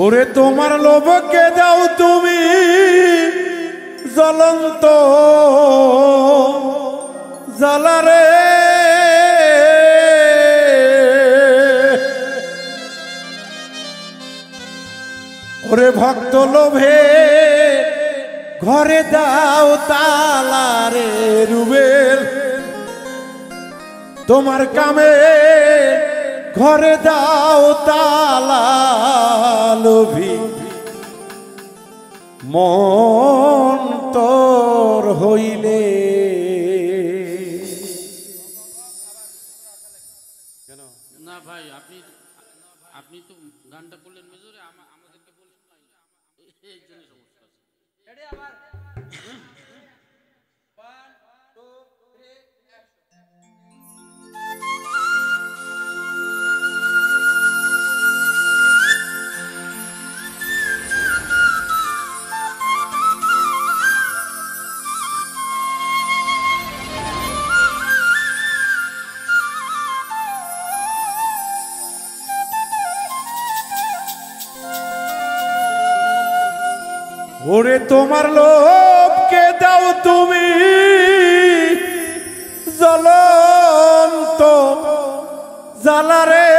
ওরে তোমার লোভকে দাও তুমি জ্বলন্ত জ্বালারে ওরে ভক্ত লোভে ঘরে দাও তালারে রুবেল তোমার কামে ঘরে দাও তালা লোভী মন তোর হইলে না ভাই আপনি আপনি তো গানটা করলেন মেজরে আমাদেরকে বলছেন না এই জন্য সমস্যা আছে রেডি আবার 1 2 3 ওরে তোমার লোভকে দাও তুমি জ্বলন্ত জ্বালারে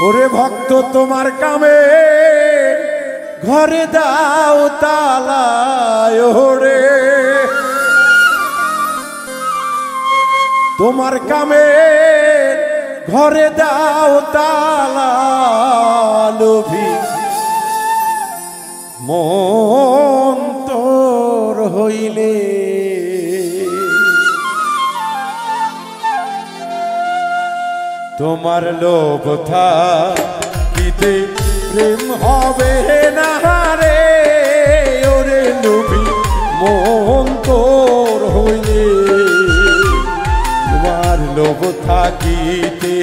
ওরে ভক্ত তোমার কামে ঘরে দাও তালায় ওরে তোমার কামে ঘরে দাও তালা লোভী মন তোর হইলে তোমার লোভ থাকিতে প্রেম হবে না রে ওরে লোভী মন তোর হইলে তোমার লোভ থাকিতে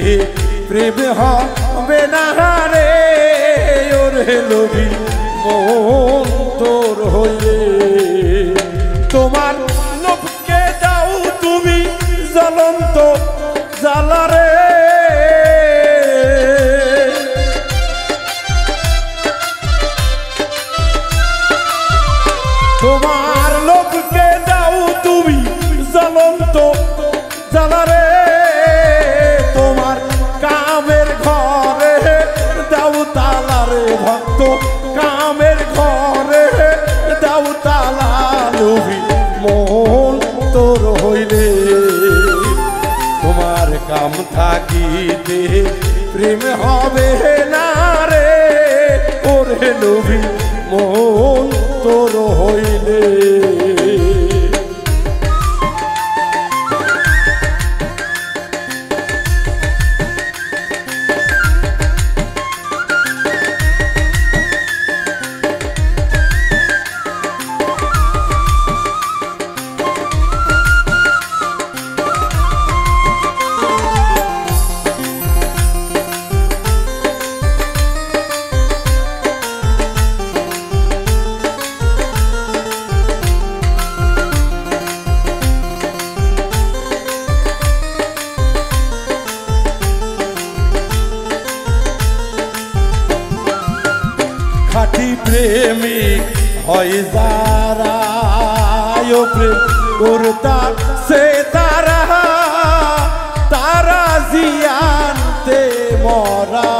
প্রেম হবে না রে ওরে লোভী মন তোর হইলে তোমার লোভকে দাও তুমি জ্বলন্ত জ্বালারে তোমার লোভকে দাও তুমি জ্বলন্ত জ্বালারে তোমার কামের ঘরে দাও তালারে ভক্ত কামের ঘরে দাও তালা লোভী মন তোর হইলে তোমার কাম থাকিতে প্রেম হবে না রে ওরে লোভী মন তোর হইলে খাঁটি প্রেমিক হয় যারা প্রেম করতা সে তারা তারা জিয়ানতে মরা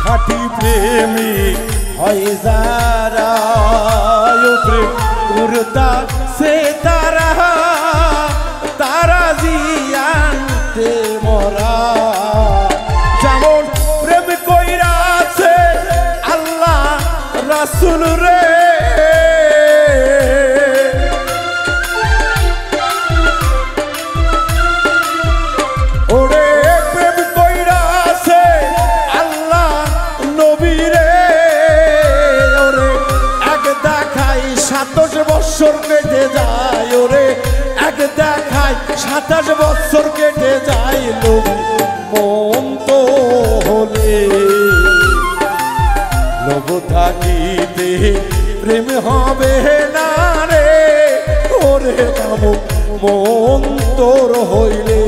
খাঁটি প্রেমিক হয় যারা প্রেম করতা সে তারা তারা জিয়ানতে মরা যেমন প্রেম কইরাছে আল্লাহ রাসূল রে ওরে প্রেম কইরাছে আল্লাহ নবী রে ওরে এক দেখাই 27 বছর কেটে যায় ওরে এক দেখায় 27 বছর কেটে যায় লোভী মন তো হলে লোভ থাকিতে প্রেম হবে না রে ওরে কামু মন তোর হইলে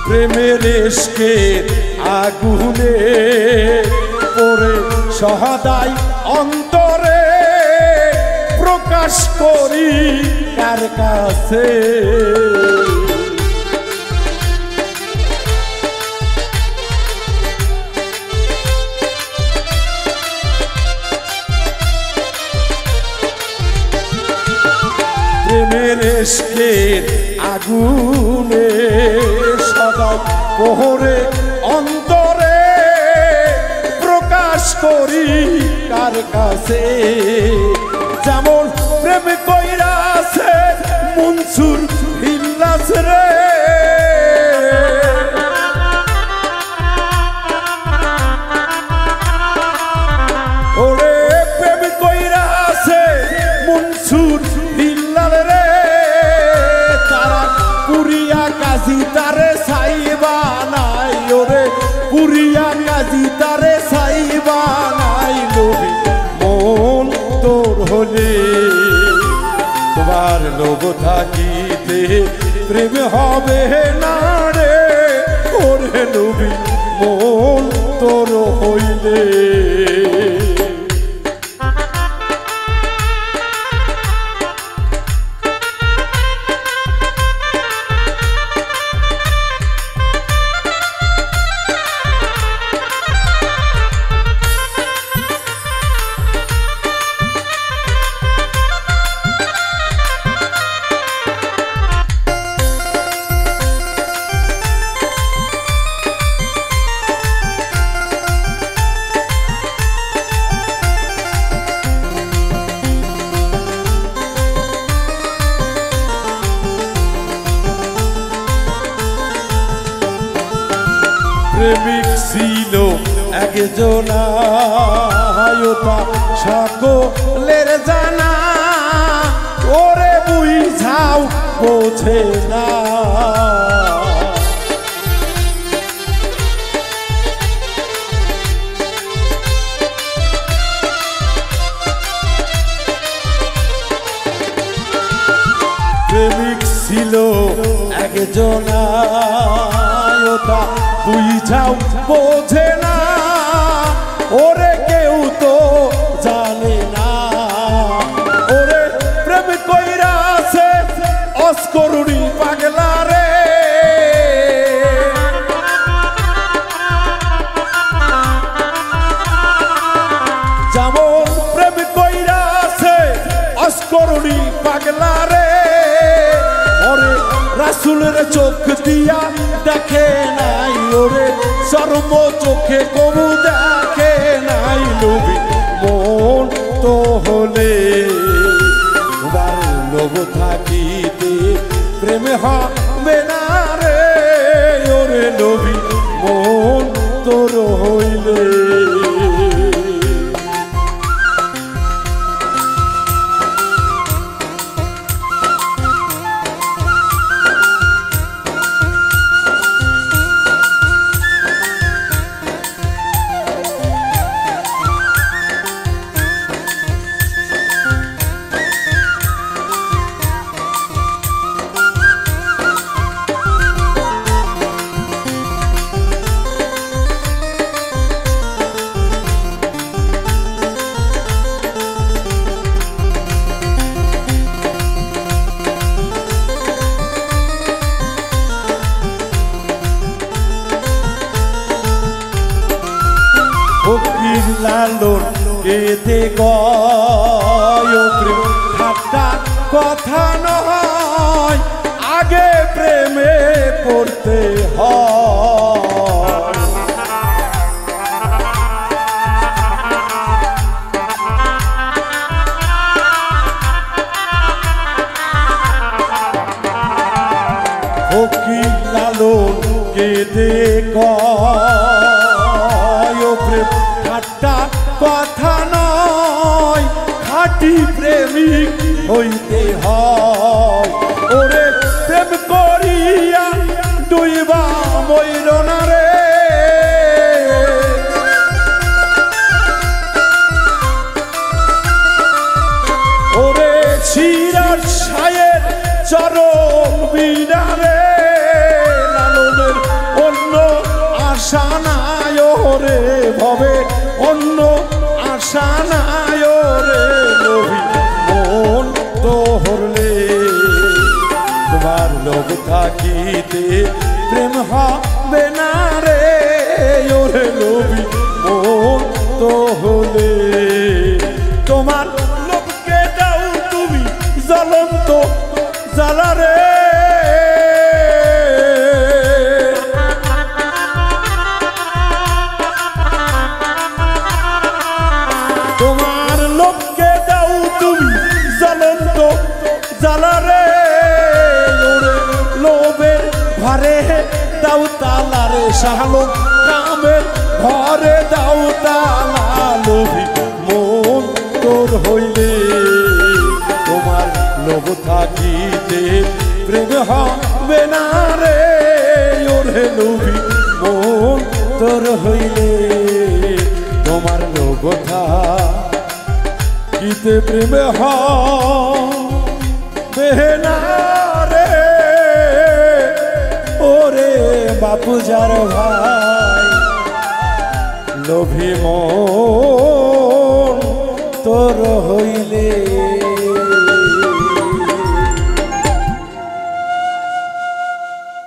প্রেমের ইশকের আগুনে পড়ে সহাদাই অন্তরে প্রকাশ করি কার কাছে প্রেমের ইশকের আগুনে সদাই পোহরে অন্তরে প্রকাশ করি কার কাছে যেমন প্রেম কইরাছে মনসুর ইল্লাস রে ওরে প্রেম কইরাছে মনসুর ইল্লাল রে তারা পুরিয়া কাজী তারে সাইবা নাই ওরে পুরিয়া কাজী তারে সাইবা নাই লোভী মন তোর হলে তোমার লোভ থাকিতে প্রেম হবে না রে ওরে লোভী মন তোর হইলে প্রেমিক ছিল একজনা সকলের জানা ওরে বুঝাও বোঝে না প্রেমিক ছিল একজনা বুঝাও বোঝে না ওরে কেউ তো জানে না ওরে প্রেম কইরাছে অস্করুণী পাগলা রে যেমন প্রেম কইরাছে অস্করুণী পাগলা রে ওরে রাসূলের চোখ দিয়া দেখে নাই ওরে চর্ম চোখে কবু দেখে নাই লোভী মন তো হলে তোমার লোভ থাকিতে প্রেম হবে না রে ওরে লোভী মন তোর হইলে কেঁদে গয় প্রেম ঠাট্টা কথা নয় আগে প্রেমে পড়তে হয় ফকির লালন কেঁদে গয় প্রেম ঠাট্টা কথা নয় খাঁটি প্রেমিক হইতে হয় ওরে প্রেম করিয়া ডুইবা মইর না রে ওরে শিরার ছায়ের চরণ বিনারে লালনের অন্য আশা নাই ওরে ভবে অন্য আশা নাই ওরে নবী মন তো হরলে তোমার লোক থাকিতে প্রেম হবে না রে ওরে নবী মন তো হলে তোমার লোককে দাও তুমি জ্বলন্ত জ্বালা রে তোমার লোককে দাও তুমি জ্বলন্ত জ্বালা রে লোভের ঘরে দাও তালা রে শাহলোক কামের ঘরে দাও তালা লোভী মন তোর হইলে তোমার লোভ থাকিতে প্রেম হবে না রে ওরে লোভী মন তোর হইলে তোমার লোভ থাকিতে প্রেম হবে না রে ওরে বাপু যার ভাই লোভী মন